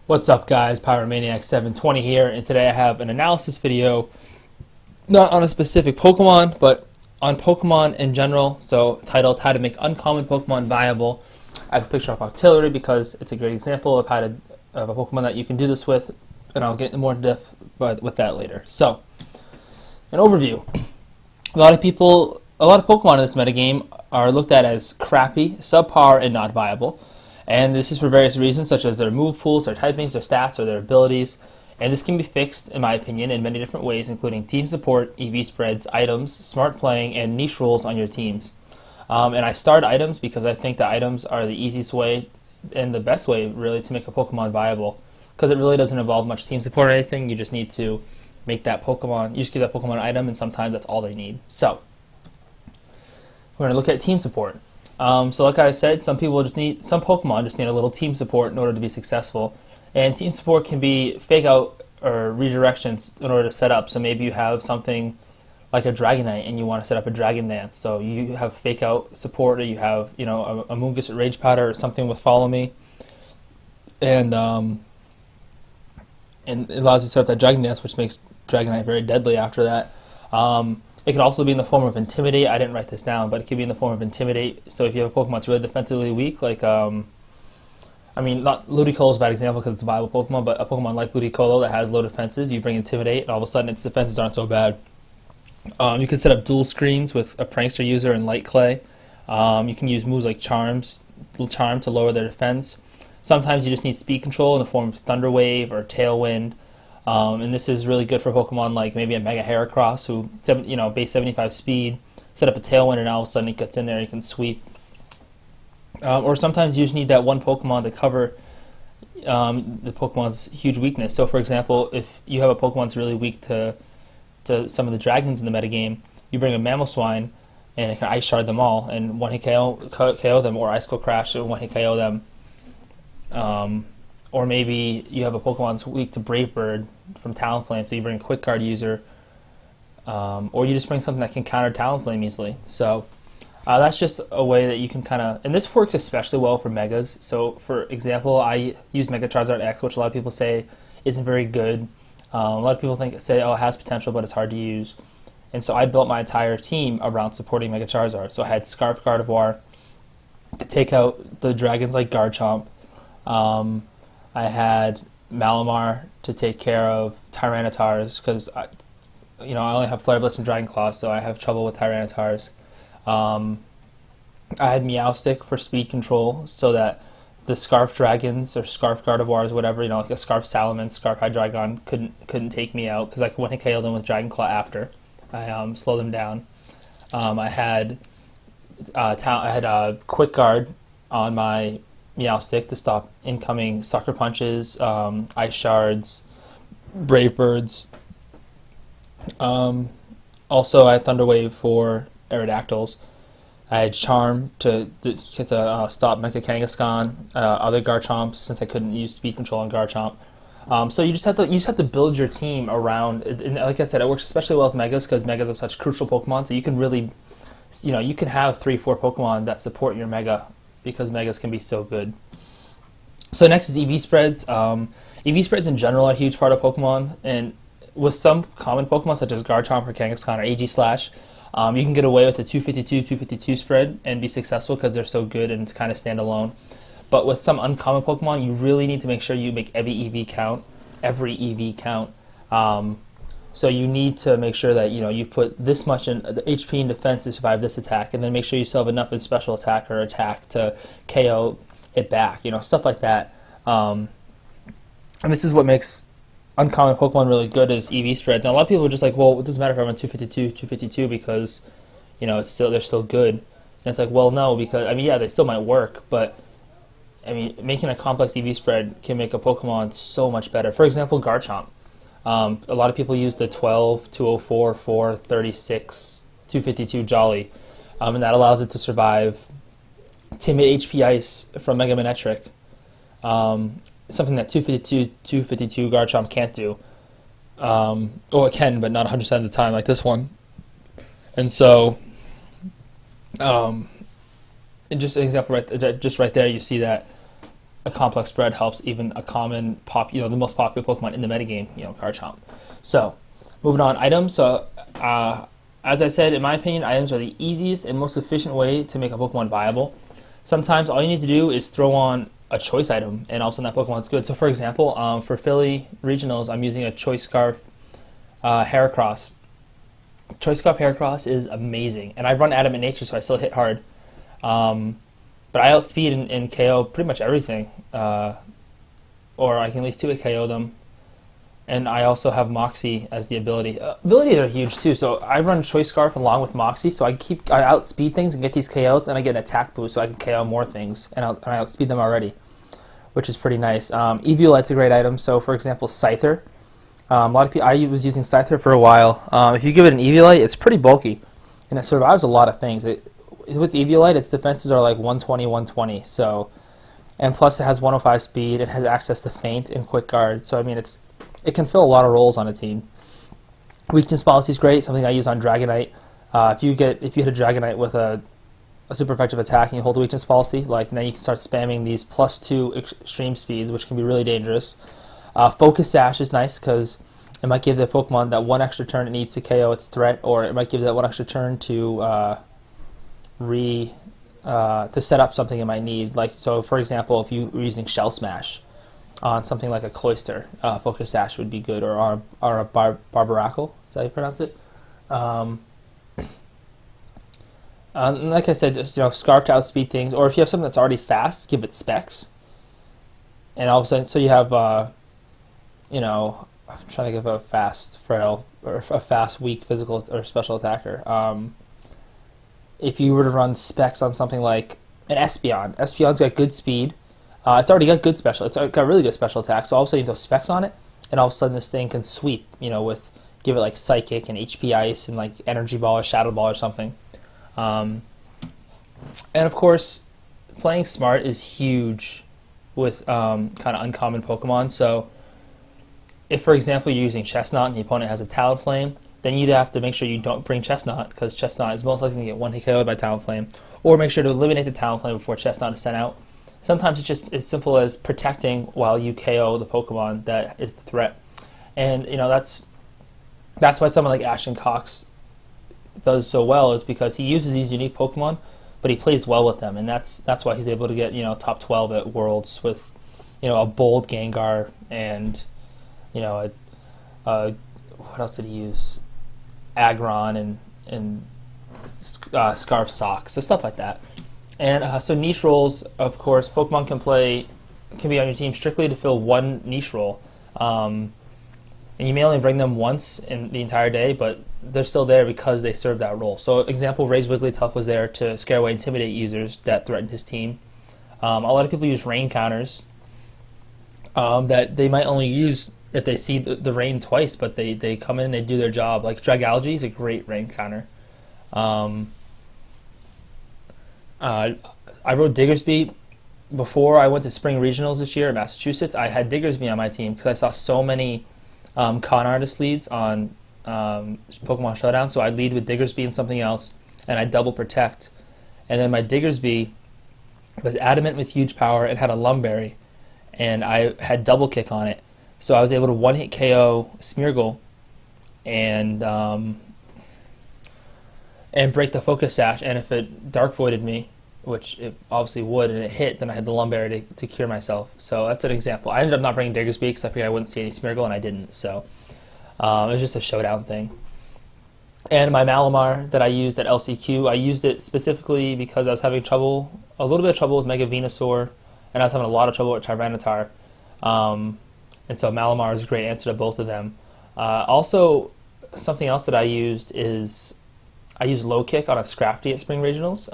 What's up, guys? Pyromaniac720 here, and today I have an analysis video, not on a specific Pokemon, but on Pokemon in general, so titled How to Make Uncommon Pokemon Viable. I have a picture of Octillery because it's a great example of of a Pokemon that you can do this with, and I'll get more in depth with that later. So, an overview. A lot of Pokemon in this metagame are looked at as crappy, subpar, and not viable. And this is for various reasons, such as their move pools, their typings, their stats, or their abilities. And this can be fixed, in my opinion, in many different ways, including team support, EV spreads, items, smart playing, and niche roles on your teams. And I start items because I think that items are the easiest way and the best way, really, to make a Pokemon viable. Because it really doesn't involve much team support or anything. You just need to make that Pokemon, you just give that Pokemon an item, and sometimes that's all they need. So, we're going to look at team support. So like I said, some Pokemon just need a little team support in order to be successful. And team support can be fake out or redirections in order to set up. So maybe you have something like a Dragonite and you want to set up a Dragon Dance. So you have fake out support, or you have, a Moongus Rage Powder or something with Follow Me. And it allows you to set up that Dragon Dance, which makes Dragonite very deadly after that. It could also be in the form of Intimidate. I didn't write this down, but it could be in the form of Intimidate. So if you have a Pokemon that's really defensively weak, like, not Ludicolo is a bad example because it's a viable Pokemon, but a Pokemon like Ludicolo that has low defenses, you bring Intimidate, and all of a sudden its defenses aren't so bad. You can set up dual screens with a Prankster user and Light Clay. You can use moves like Charm to lower their defense. Sometimes you just need speed control in the form of Thunder Wave or Tailwind. And this is really good for Pokemon like maybe a Mega Heracross, who, base 75 speed, set up a Tailwind, and all of a sudden it gets in there and you can sweep. Or sometimes you just need that one Pokemon to cover the Pokemon's huge weakness. So, for example, if you have a Pokemon that's really weak to some of the dragons in the metagame, you bring a Mamoswine, and it can Ice Shard them all, and one-hit KO them, or Icicle Crash and one-hit KO them. Or maybe you have a Pokemon that's weak to Brave Bird from Talonflame, so you bring a Quick Guard user, or you just bring something that can counter Talonflame easily. So that's just a way that you can kind of, and this works especially well for Megas. So for example, I use Mega Charizard X, which a lot of people say isn't very good. A lot of people say, oh, it has potential, but it's hard to use. And so I built my entire team around supporting Mega Charizard. So I had Scarf Gardevoir to take out the dragons like Garchomp. I had Malamar to take care of Tyrannotars, because I only have Flare Blitz and Dragon Claw, so I have trouble with Tyrannotars. I had Meowstic for speed control, so that the Scarf Dragons or Scarf Gardevoirs, whatever, like a Scarf Salamence, Scarf Hydreigon couldn't take me out, because I could one-hit KO them with Dragon Claw after I slow them down. I had Quick Guard on my Meowstic to stop incoming Sucker Punches, Ice Shards, Brave Birds. Also, I had Thunder Wave for Aerodactyls. I had Charm to stop Mecha Kangaskhan, other Garchomps, since I couldn't use Speed Control on Garchomp. So you just have to build your team around. And like I said, it works especially well with Megas, because Megas are such crucial Pokemon. So you can really, you can have 3-4 Pokemon that support your Mega, because Megas can be so good. So next is EV spreads. EV spreads in general are a huge part of Pokemon, and with some common Pokemon such as Garchomp or Kangaskhan or AG-Slash, you can get away with a 252 spread and be successful because they're so good and kind of stand alone. But with some uncommon Pokemon, you really need to make sure you make every EV count. So you need to make sure that you put this much in the HP and defense to survive this attack, and then make sure you still have enough in special attack or attack to KO it back, stuff like that. And this is what makes uncommon Pokemon really good, is EV spreads. Now a lot of people are just like, well, it doesn't matter if I'm on 252 because they're still good. And it's like, well, no, because yeah, they still might work, but making a complex EV spread can make a Pokemon so much better. For example, Garchomp. A lot of people use the 12, 204, 4, 36, 252 Jolly, and that allows it to survive Timid HP Ice from Mega Manectric, something that 252 Garchomp can't do. Well, it can, but not 100% of the time, like this one. And so, just an example, right there, you see that a complex spread helps even a common the most popular Pokemon in the metagame, Garchomp. So, moving on, items. So, as I said, in my opinion, items are the easiest and most efficient way to make a Pokemon viable. Sometimes all you need to do is throw on a choice item, and all of a sudden that Pokemon's good. So, for example, for Philly regionals, I'm using a Choice Scarf Heracross. Choice Scarf Heracross is amazing, and I run Adamant Nature, so I still hit hard. But I outspeed and KO pretty much everything, or I can at least 2-hit KO them. And I also have Moxie as the ability. Abilities are huge too, so I run Choice Scarf along with Moxie, so I outspeed things and get these KOs, and I get an attack boost, so I can KO more things, and I outspeed them already, which is pretty nice. Eviolite's a great item. So, for example, Scyther. A lot of people. I was using Scyther for a while. If you give it an Eviolite, it's pretty bulky, and it survives a lot of things. With Eviolite, its defenses are like 120, 120. So, and plus it has 105 speed. It has access to Feint and Quick Guard. So I mean, it can fill a lot of roles on a team. Weakness policy is great. Something I use on Dragonite. If you hit a Dragonite with a super effective attack and you hold a weakness policy, like now you can start spamming these +2 extreme speeds, which can be really dangerous. Focus Sash is nice because it might give the Pokemon that one extra turn it needs to KO its threat, or it might give that one extra turn to set up something it might need. Like, so for example, if you were using Shell Smash on something like a Cloyster, Focus Sash would be good, or a Barbaracle, is that how you pronounce it? Like I said, just, Scarf to outspeed things, or if you have something that's already fast, give it Specs. And all of a sudden, so you have, I'm trying to think of a fast, frail, or a fast, weak physical or special attacker. If you were to run Specs on something like an Espeon, Espeon's got good speed. It's already got good special. It's got really good special attack. So all of a sudden you throw Specs on it, and all of a sudden this thing can sweep. Give it like Psychic and HP Ice and like Energy Ball or Shadow Ball or something. And of course, playing smart is huge with kind of uncommon Pokemon. So if, for example, you're using Chestnut and the opponent has a Talonflame, then you'd have to make sure you don't bring Chestnut, because Chestnut is most likely to get one-hit KO'd by Talonflame, or make sure to eliminate the Talonflame before Chestnut is sent out. Sometimes it's just as simple as protecting while you KO the Pokemon that is the threat. And that's why someone like Ashton Cox does so well, is because he uses these unique Pokemon, but he plays well with them, and that's why he's able to get top 12 at Worlds with a bold Gengar and what else did he use? Aggron and Scarf Sock, so stuff like that. And so niche roles, of course, Pokemon can be on your team strictly to fill one niche role. And you may only bring them once in the entire day, but they're still there because they serve that role. So, example, Ray's Wigglytuff was there to scare away Intimidate users that threatened his team. A lot of people use rain counters that they might only use if they see the rain twice, but they come in and they do their job. Like Dragalge is a great rain counter. I rode Diggersby before I went to Spring Regionals this year in Massachusetts. I had Diggersby on my team because I saw so many con artist leads on Pokemon Showdown, so I'd lead with Diggersby and something else, and I'd double protect. And then my Diggersby was adamant with huge power and had a Lumberry, and I had double kick on it. So I was able to one-hit KO Smeargle and break the Focus Sash, and if it Dark Voided me, which it obviously would, and it hit, then I had the Lumberry to cure myself. So that's an example. I ended up not bringing Diggersby because I figured I wouldn't see any Smeargle, and I didn't. So it was just a showdown thing. And my Malamar that I used at LCQ, I used it specifically because I was having a little bit of trouble with Mega Venusaur, and I was having a lot of trouble with Tyranitar. And so Malamar is a great answer to both of them. Also, something else that I used is I used Low Kick on a Scrafty at Spring Regionals.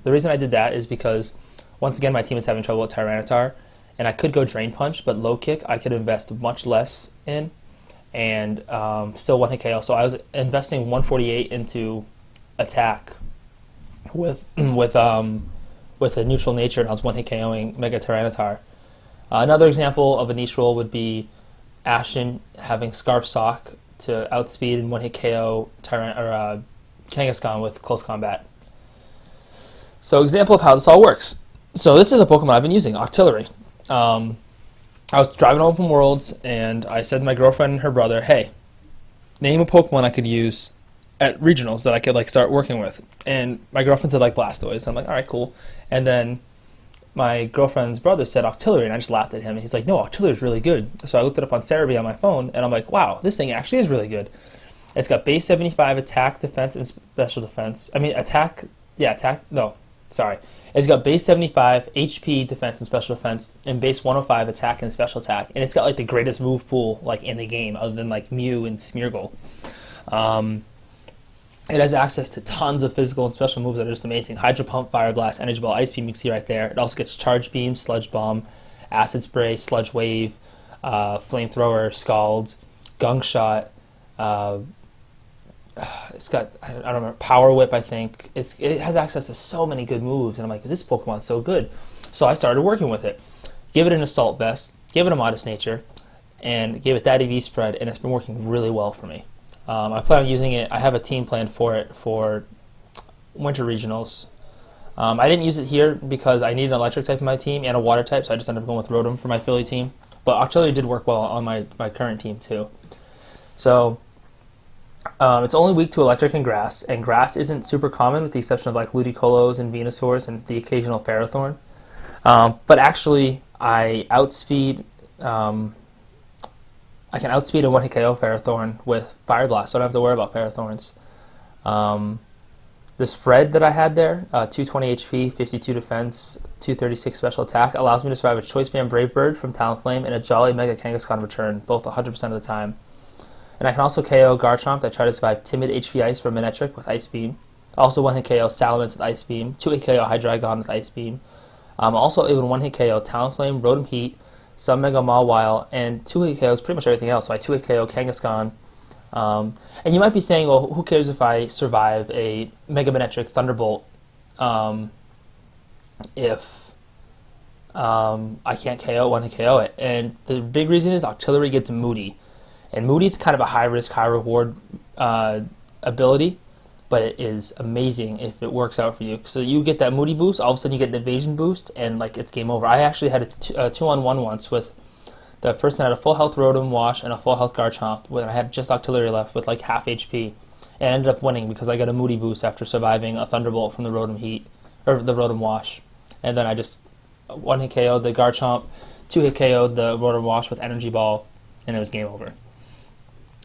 The reason I did that is because, once again, my team is having trouble with Tyranitar, and I could go Drain Punch, but Low Kick I could invest much less in, and still one-hit KO. So I was investing 148 into attack with a neutral nature, and I was one-hit KOing Mega Tyranitar. Another example of a niche role would be Ashton having Scarf Sock to outspeed and one-hit KO Kangaskhan with close combat. So example of how this all works. So this is a Pokemon I've been using, Octillery. I was driving home from Worlds, and I said to my girlfriend and her brother, "Hey, name a Pokemon I could use at regionals that I could like start working with." And my girlfriend said like Blastoise. I'm like, all right, cool. And then my girlfriend's brother said Octillery, and I just laughed at him. And he's like, no, Octillery is really good. So I looked it up on Cerebi on my phone, and I'm like, wow, this thing actually is really good. It's got base 75 attack, defense, and special defense. I mean, attack. Yeah, attack. No, sorry. It's got base 75 HP, defense, and special defense, and base 105 attack and special attack. And it's got like the greatest move pool like in the game, other than like Mew and Smeargle. It has access to tons of physical and special moves that are just amazing. Hydro Pump, Fire Blast, Energy Ball, Ice Beam, you can see right there. It also gets Charge Beam, Sludge Bomb, Acid Spray, Sludge Wave, Flamethrower, Scald, Gunk Shot. It's got, I don't remember, Power Whip, I think. It has access to so many good moves, and I'm like, this Pokemon's so good. So I started working with it. Give it an Assault Vest, give it a Modest Nature, and gave it that EV spread, and it's been working really well for me. I plan on using it. I have a team planned for it for winter regionals. I didn't use it here because I need an electric type in my team and a water type, so I just ended up going with Rotom for my Philly team. But Octillery did work well on my current team too. So it's only weak to electric and grass isn't super common with the exception of like Ludicolo's and Venusaurs and the occasional Ferrothorn. But actually, I can outspeed a one-hit KO Ferrothorn with Fire Blast, so I don't have to worry about Ferrothorns. The spread that I had there, 220 HP, 52 defense, 236 special attack, allows me to survive a Choice Band Brave Bird from Talonflame and a Jolly Mega Kangaskhan return, both 100% of the time. And I can also KO Garchomp that try to survive Timid HP Ice from Manectric with Ice Beam. Also one-hit KO Salamence with Ice Beam, two-hit KO Hydreigon with Ice Beam. Also able to one-hit KO Talonflame, Rotom Heat, some Mega Mawile, and two-hit KOs pretty much everything else. So I two-hit KO Kangaskhan. And you might be saying, well, who cares if I survive a Mega Manectric Thunderbolt if I can't one-hit KO it? And the big reason is Octillery gets Moody. And Moody's kind of a high-risk, high-reward ability, but it is amazing if it works out for you. So you get that Moody boost, all of a sudden you get the evasion boost, and like it's game over. I actually had a 2-on-1 once with the person that had a full health Rotom Wash and a full health Garchomp when I had just Octillery left with like half HP, and I ended up winning because I got a Moody boost after surviving a Thunderbolt from the Rotom Heat, or the Rotom Wash. And then I just one-hit KO'd the Garchomp, two-hit KO'd the Rotom Wash with Energy Ball, and it was game over.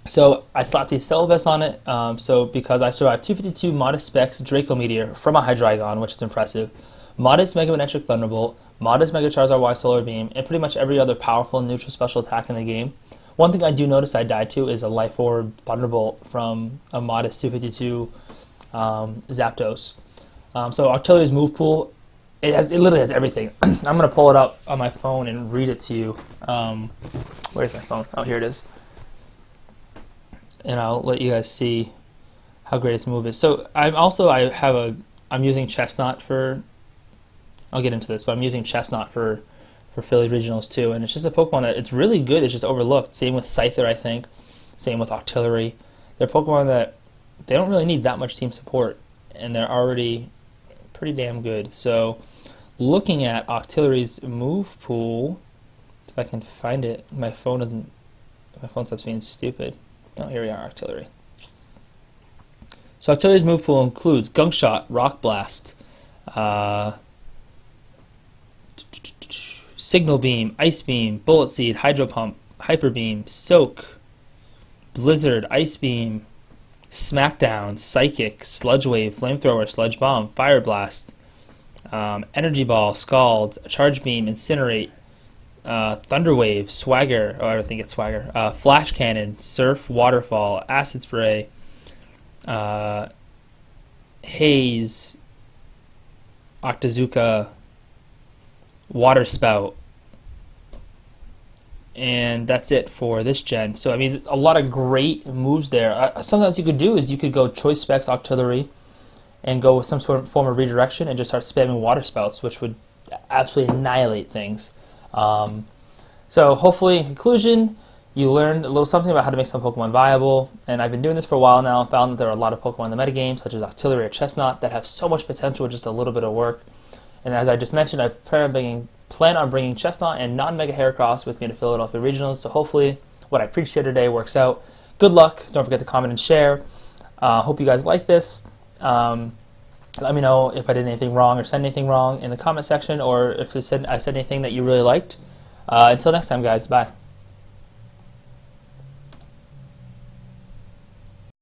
So I slapped the Cell Vest on it, so because I survived 252 Modest Specs Draco Meteor from a Hydreigon, which is impressive, Modest Mega Manectric Thunderbolt, Modest Mega Charizard Y Solar Beam, and pretty much every other powerful neutral special attack in the game. One thing I do notice I died to is a Life Orb Thunderbolt from a Modest 252 Zapdos. So Octillery's move pool, it literally has everything. I'm going to pull it up on my phone and read it to you. Where's my phone? Oh, here it is. And I'll let you guys see how great its move is. So I'm using Chestnut for, I'll get into this, but I'm using Chestnut for Philly Regionals too, and it's just a Pokemon that it's really good, it's just overlooked. Same with Scyther, I think. Same with Octillery. They're Pokemon that they don't really need that much team support, and they're already pretty damn good. So looking at Octillery's move pool, if I can find it, my phone stops being stupid. Oh, here we are, Octillery. So Octillery's move pool includes Gunk Shot, Rock Blast, Signal Beam, Ice Beam, Bullet Seed, Hydro Pump, Hyper Beam, Soak, Blizzard, Ice Beam, Smackdown, Psychic, Sludge Wave, Flamethrower, Sludge Bomb, Fire Blast, Energy Ball, Scald, Charge Beam, Incinerate, Thunder Wave, Swagger, I think it's Swagger, Flash Cannon, Surf, Waterfall, Acid Spray, Haze, Octazooka, Water Spout, and that's it for this gen. So I mean, a lot of great moves there. Sometimes you could do is you could go Choice Specs Octillery and go with some sort of form of redirection and just start spamming Water Spouts, which would absolutely annihilate things. So hopefully, in conclusion, you learned a little something about how to make some Pokemon viable, and I've been doing this for a while now and found that there are a lot of Pokemon in the metagame, such as Octillery or Chestnut, that have so much potential with just a little bit of work. And as I just mentioned, I plan on plan on bringing Chestnut and non-Mega Heracross with me to Philadelphia Regionals, so hopefully what I preached here today works out. Good luck. Don't forget to comment and share. Hope you guys like this. Let me know if I did anything wrong or said anything wrong in the comment section, or if I said anything that you really liked. Until next time, guys. Bye.